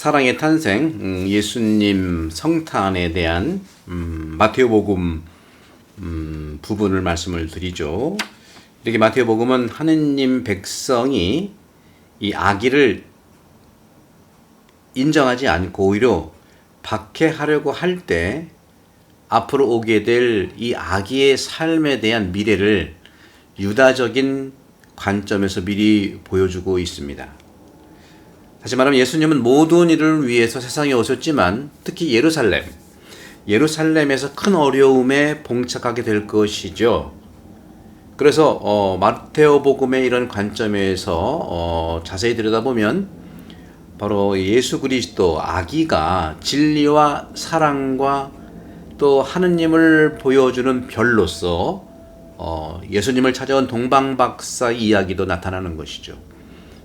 사랑의 탄생, 예수님 성탄에 대한 마테오복음 부분을 말씀을 드리죠. 이렇게 마테오복음은 하느님 백성이 이 아기를 인정하지 않고 오히려 박해하려고 할 때 앞으로 오게 될 이 아기의 삶에 대한 미래를 유다적인 관점에서 미리 보여주고 있습니다. 다시 말하면 예수님은 모든 일을 위해서 세상에 오셨지만 특히 예루살렘에서 큰 어려움에 봉착하게 될 것이죠. 그래서 마테오복음의 이런 관점에서 자세히 들여다보면 바로 예수 그리스도 아기가 진리와 사랑과 또 하느님을 보여주는 별로서 예수님을 찾아온 동방박사 이야기도 나타나는 것이죠.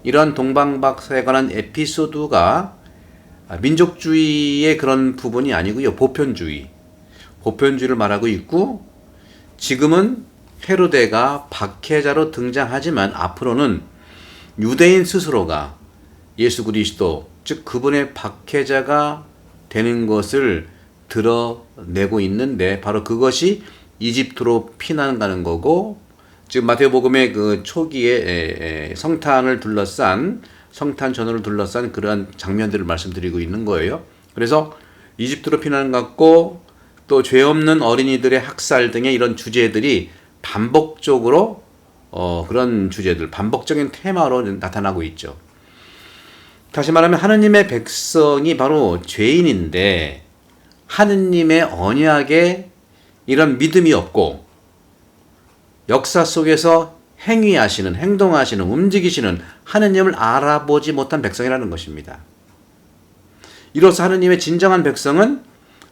이러한 동방박사에 관한 에피소드가 민족주의의 그런 부분이 아니고요. 보편주의를 말하고 있고, 지금은 헤로데가 박해자로 등장하지만 앞으로는 유대인 스스로가 예수 그리스도, 즉 그분의 박해자가 되는 것을 드러내고 있는데, 바로 그것이 이집트로 피난 가는 거고, 지금 마테오복음의 그 초기에 성탄을 둘러싼, 성탄 전후를 둘러싼 그러한 장면들을 말씀드리고 있는 거예요. 그래서 이집트로 피난 갔고, 또 죄 없는 어린이들의 학살 등의 이런 주제들이 반복적으로 그런 주제들, 반복적인 테마로 나타나고 있죠. 다시 말하면 하느님의 백성이 바로 죄인인데 하느님의 언약에 이런 믿음이 없고 역사 속에서 행동하시는, 움직이시는 하느님을 알아보지 못한 백성이라는 것입니다. 이로써 하느님의 진정한 백성은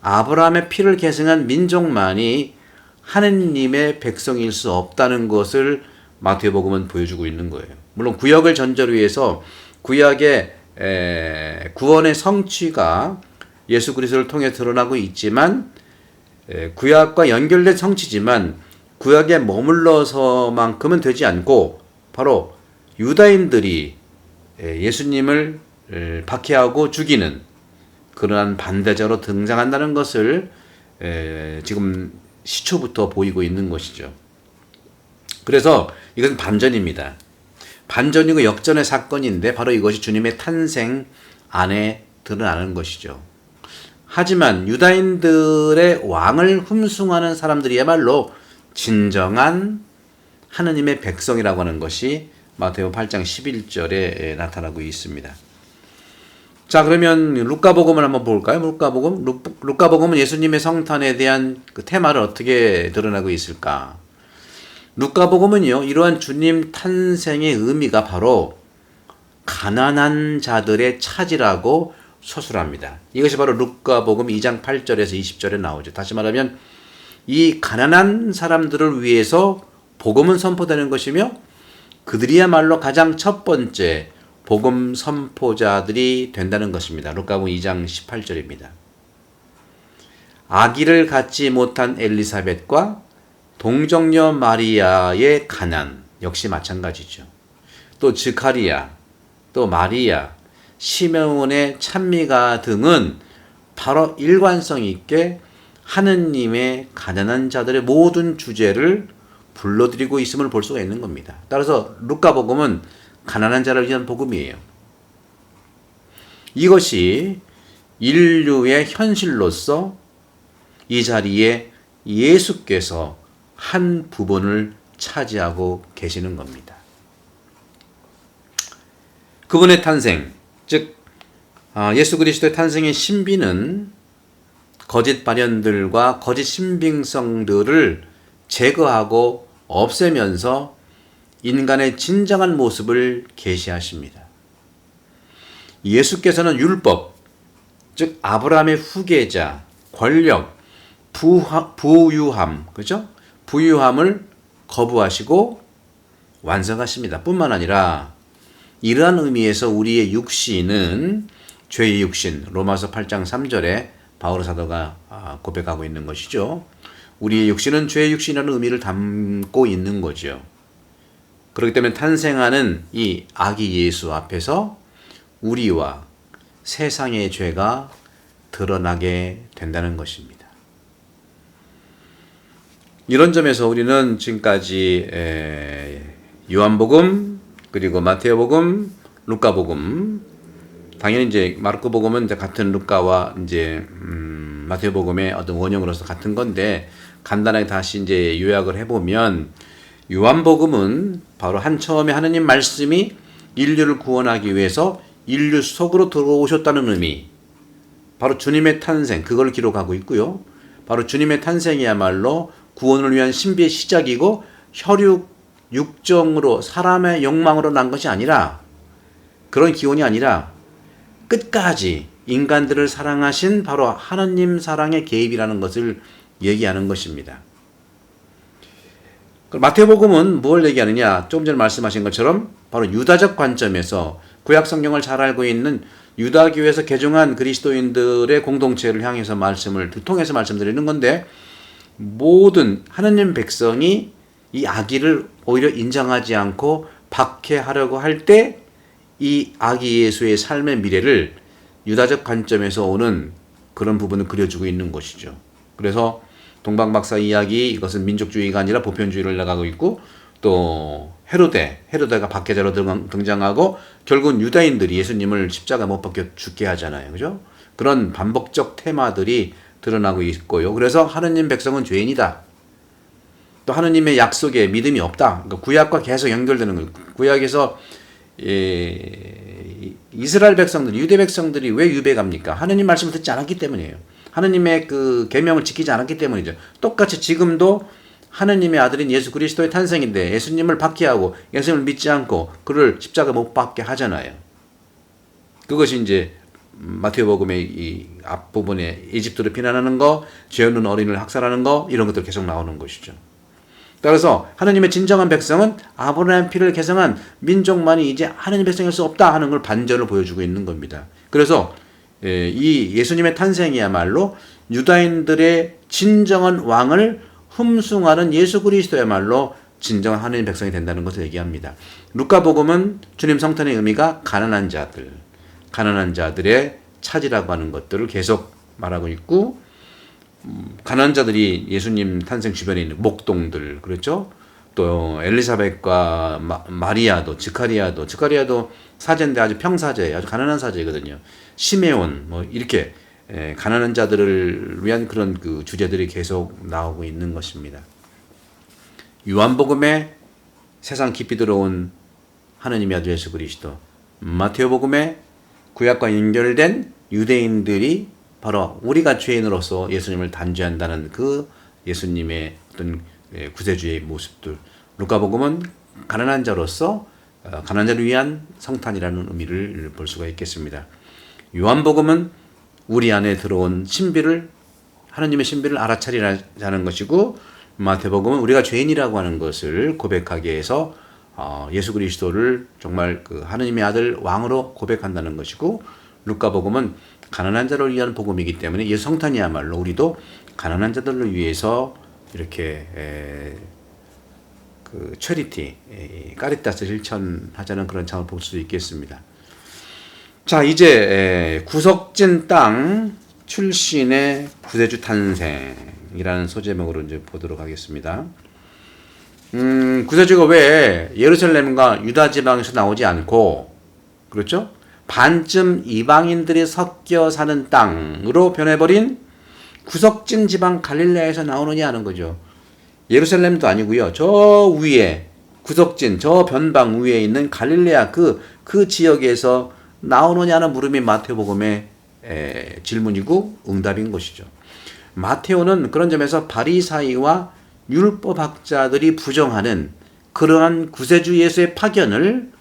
아브라함의 피를 계승한 민족만이 하느님의 백성일 수 없다는 것을 마태복음은 보여주고 있는 거예요. 물론 구약을 전제로 해서 구약의 구원의 성취가 예수 그리스도를 통해 드러나고 있지만, 구약과 연결된 성취지만 구약에 머물러서만큼은 되지 않고 바로 유다인들이 예수님을 박해하고 죽이는 그러한 반대자로 등장한다는 것을 지금 시초부터 보이고 있는 것이죠. 그래서 이것은 반전입니다. 반전이고 역전의 사건인데 바로 이것이 주님의 탄생 안에 드러나는 것이죠. 하지만 유다인들의 왕을 흠숭하는 사람들이야말로 진정한 하느님의 백성이라고 하는 것이 마태복음 8장 11절에 나타나고 있습니다. 자, 그러면 루카복음을 한번 볼까요? 루카복음은 예수님의 성탄에 대한 그 테마를 어떻게 드러나고 있을까? 루카복음은요, 이러한 주님 탄생의 의미가 바로 가난한 자들의 차지라고 서술합니다. 이것이 바로 루카복음 2장 8절에서 20절에 나오죠. 다시 말하면 이 가난한 사람들을 위해서 복음은 선포되는 것이며 그들이야말로 가장 첫 번째 복음 선포자들이 된다는 것입니다. 루카복음 2장 18절입니다. 아기를 갖지 못한 엘리사벳과 동정녀 마리아의 가난 역시 마찬가지죠. 또 즈카리야, 또 마리아, 시므온의 찬미가 등은 바로 일관성 있게 하느님의 가난한 자들의 모든 주제를 불러들이고 있음을 볼 수가 있는 겁니다. 따라서 루카복음은 가난한 자를 위한 복음이에요. 이것이 인류의 현실로서 이 자리에 예수께서 한 부분을 차지하고 계시는 겁니다. 그분의 탄생, 즉 예수 그리스도의 탄생의 신비는 거짓 발현들과 거짓 신빙성들을 제거하고 없애면서 인간의 진정한 모습을 계시하십니다. 예수께서는 율법, 즉 아브라함의 후계자, 권력, 부유함, 그죠? 부유함을 거부하시고 완성하십니다. 뿐만 아니라 이러한 의미에서 우리의 육신은 죄의 육신, 로마서 8장 3절에 바울 사도가 고백하고 있는 것이죠. 우리의 육신은 죄의 육신이라는 의미를 담고 있는 거죠. 그렇기 때문에 탄생하는 이 아기 예수 앞에서 우리와 세상의 죄가 드러나게 된다는 것입니다. 이런 점에서 우리는 지금까지 요한복음, 그리고 마태복음, 루카복음, 당연히 이제 마르코복음은 같은 루카와 이제 마태복음의 어떤 원형으로서 같은 건데, 간단하게 다시 이제 요약을 해보면, 요한복음은 바로 처음에 하느님 말씀이 인류를 구원하기 위해서 인류 속으로 들어오셨다는 의미, 바로 주님의 탄생, 그걸 기록하고 있고요. 바로 주님의 탄생이야말로 구원을 위한 신비의 시작이고, 혈육, 육정으로 사람의 욕망으로 난 것이 아니라, 그런 기원이 아니라 끝까지 인간들을 사랑하신 바로 하느님 사랑의 개입이라는 것을 얘기하는 것입니다. 마태복음은 뭘 얘기하느냐? 조금 전에 말씀하신 것처럼 바로 유다적 관점에서 구약 성경을 잘 알고 있는 유다교에서 개종한 그리스도인들의 공동체를 향해서 통해서 말씀드리는 건데, 모든 하느님 백성이 이 아기를 오히려 인정하지 않고 박해하려고 할 때 이 아기 예수의 삶의 미래를 유다적 관점에서 오는 그런 부분을 그려주고 있는 것이죠. 그래서 동방박사 이야기, 이것은 민족주의가 아니라 보편주의를 나가고 있고, 또 헤로데가 박해자로 등장하고 결국은 유다인들이 예수님을 십자가 못 박혀 죽게 하잖아요. 그죠? 그런 반복적 테마들이 드러나고 있고요. 그래서 하느님 백성은 죄인이다. 또 하느님의 약속에 믿음이 없다. 그러니까 구약과 계속 연결되는 거예요. 구약에서 이스라엘 백성들, 유대 백성들이 왜 유배갑니까? 하느님 말씀을 듣지 않았기 때문이에요. 하느님의 그 계명을 지키지 않았기 때문이죠. 똑같이 지금도 하느님의 아들인 예수 그리스도의 탄생인데 예수님을 박해하고 예수님을 믿지 않고 그를 십자가 못 박게 하잖아요. 그것이 이제 마태복음의 이 앞부분에 이집트를 비난하는 거, 죄 없는 어린이를 학살하는 거, 이런 것들 계속 나오는 것이죠. 따라서 하느님의 진정한 백성은 아브라함 피를 계승한 민족만이 이제 하느님 백성일 수 없다 하는 걸 반전을 보여주고 있는 겁니다. 그래서 이 예수님의 탄생이야말로 유다인들의 진정한 왕을 흠숭하는 예수 그리스도야말로 진정한 하느님 백성이 된다는 것을 얘기합니다. 루카복음은 주님 성탄의 의미가 가난한 자들의 차지라고 하는 것들을 계속 말하고 있고, 가난한 자들이 예수님 탄생 주변에 있는 목동들, 그렇죠? 또 엘리사벳과 마리아도, 즈카리아도 사제인데 아주 평사제예요. 아주 가난한 사제거든요. 시메온, 이렇게 가난한 자들을 위한 그런 그 주제들이 계속 나오고 있는 것입니다. 요한복음에 세상 깊이 들어온 하느님의 아들 예수 그리스도, 마태복음에 구약과 연결된 유대인들이 바로 우리가 죄인으로서 예수님을 단죄한다는 그 예수님의 어떤 구세주의 모습들, 루카복음은 가난한 자로서 가난한 자를 위한 성탄이라는 의미를 볼 수가 있겠습니다. 요한복음은 우리 안에 들어온 신비를, 하느님의 신비를 알아차리자는 것이고, 마태복음은 우리가 죄인이라고 하는 것을 고백하게 해서 예수 그리스도를 정말 그 하느님의 아들 왕으로 고백한다는 것이고, 루카복음은 가난한 자를 위한 복음이기 때문에 예수 성탄이야말로 우리도 가난한 자들을 위해서 이렇게 그 체리티, 까리타스 실천하자는 그런 장을 볼 수 있겠습니다. 자, 이제 구석진 땅 출신의 구세주 탄생이라는 소제목으로 이제 보도록 하겠습니다. 구세주가 왜 예루살렘과 유다 지방에서 나오지 않고, 그렇죠? 반쯤 이방인들이 섞여 사는 땅으로 변해버린 구석진 지방 갈릴레아에서 나오느냐 하는 거죠. 예루살렘도 아니고요. 저 위에 구석진, 저 변방 위에 있는 갈릴레아 그 지역에서 나오느냐는 물음이 마태복음의 질문이고 응답인 것이죠. 마태오는 그런 점에서 바리사이와 율법학자들이 부정하는 그러한 구세주 예수의 파견을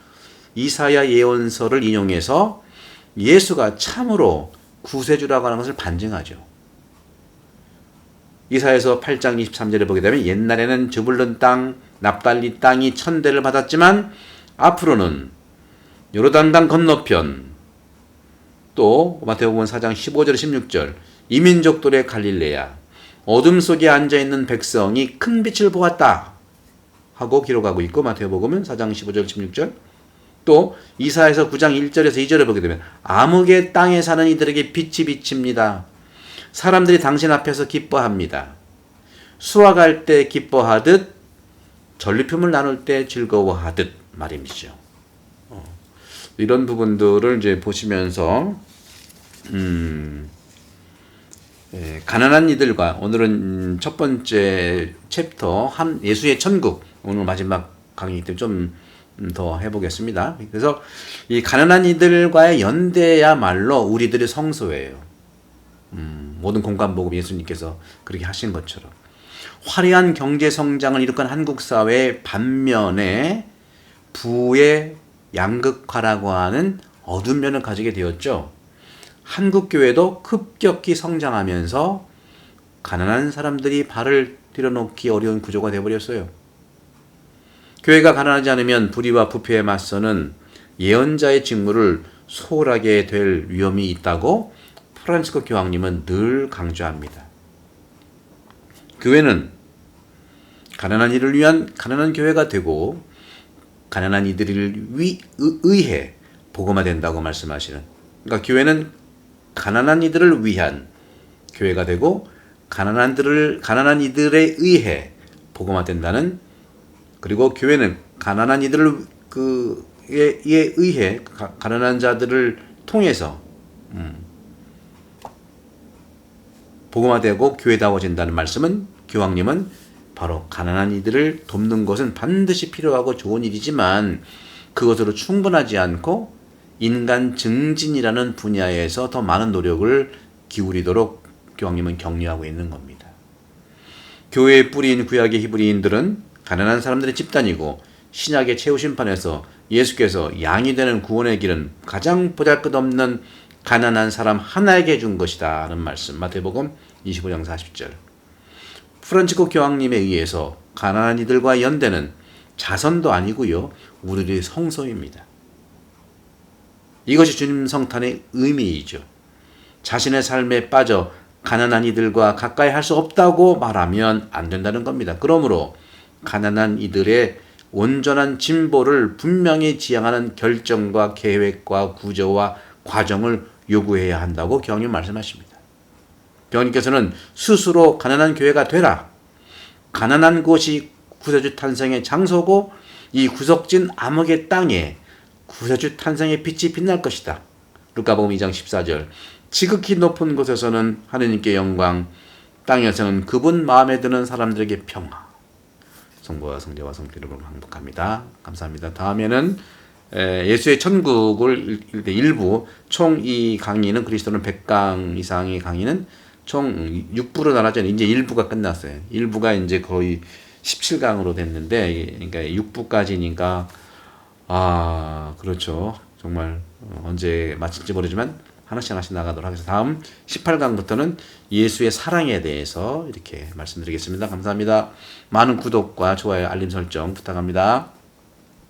이사야 예언서를 인용해서 예수가 참으로 구세주라고 하는 것을 반증하죠. 이사야서 8장 23절에 보게 되면 옛날에는 저불른 땅, 납달리 땅이 천대를 받았지만 앞으로는 요르단강 건너편, 또 마태복음 4장 15절 16절 이민족들의 갈릴레아, 어둠 속에 앉아있는 백성이 큰 빛을 보았다 하고 기록하고 있고, 마태복음은 4장 15절 16절 또 이사야서 9장 1절에서 2절을 보게 되면 암흑의 땅에 사는 이들에게 빛이 비칩니다. 사람들이 당신 앞에서 기뻐합니다. 수확할 때 기뻐하듯 전리품을 나눌 때 즐거워하듯 말임이죠. 이런 부분들을 이제 보시면서 가난한 이들과 오늘은 첫 번째 챕터 예수의 천국 오늘 마지막 강의이기 때문에 좀 더 해보겠습니다. 그래서 이 가난한 이들과의 연대야말로 우리들의 성소예요. 모든 공간복음 예수님께서 그렇게 하신 것처럼 화려한 경제 성장을 일으킨 한국 사회의 반면에 부의 양극화라고 하는 어두운 면을 가지게 되었죠. 한국 교회도 급격히 성장하면서 가난한 사람들이 발을 들여놓기 어려운 구조가 되어버렸어요. 교회가 가난하지 않으면 불의와 부패에 맞서는 예언자의 직무를 소홀하게 될 위험이 있다고 프란치스코 교황님은 늘 강조합니다. 교회는 가난한 이를 위한 가난한 교회가 되고 가난한 이들을 의해 복음화된다고 말씀하시는, 그러니까 교회는 가난한 이들을 위한 교회가 되고 가난한 이들에 의해 복음화된다는, 그리고 교회는 가난한 이들을 의해 가난한 자들을 통해서 복음화되고 교회다워진다는 말씀은 교황님은 바로 가난한 이들을 돕는 것은 반드시 필요하고 좋은 일이지만 그것으로 충분하지 않고 인간 증진이라는 분야에서 더 많은 노력을 기울이도록 교황님은 격려하고 있는 겁니다. 교회의 뿌리인 구약의 히브리인들은 가난한 사람들의 집단이고 신약의 최후 심판에서 예수께서 양이 되는 구원의 길은 가장 보잘것없는 가난한 사람 하나에게 준 것이다 하는 말씀, 마태복음 25장 40절. 프란치스코 교황님에 의해서 가난한 이들과 연대는 자선도 아니고요, 우리의 성소입니다. 이것이 주님 성탄의 의미이죠. 자신의 삶에 빠져 가난한 이들과 가까이 할 수 없다고 말하면 안 된다는 겁니다. 그러므로 가난한 이들의 온전한 진보를 분명히 지향하는 결정과 계획과 구조와 과정을 요구해야 한다고 교황님 말씀하십니다. 교황님께서는 스스로 가난한 교회가 되라. 가난한 곳이 구세주 탄생의 장소고 이 구석진 암흑의 땅에 구세주 탄생의 빛이 빛날 것이다. 루카복음 2장 14절. 지극히 높은 곳에서는 하느님께 영광, 땅에서는 그분 마음에 드는 사람들에게 평화. 성부와 성자와 성령 이름으로 항복합니다. 감사합니다. 다음에는 예수의 천국을 일부 총 이 강의는 그리스도는 100강 이상의 강의는 총 6부로 나눠져 이제 1부가 끝났어요. 1부가 이제 거의 17강으로 됐는데, 그러니까 6부까지니까 그렇죠. 정말 언제 마칠지 모르지만 하나씩 나가도록 하겠습니다. 다음 18강부터는 예수의 사랑에 대해서 이렇게 말씀드리겠습니다. 감사합니다. 많은 구독과 좋아요, 알림 설정 부탁합니다.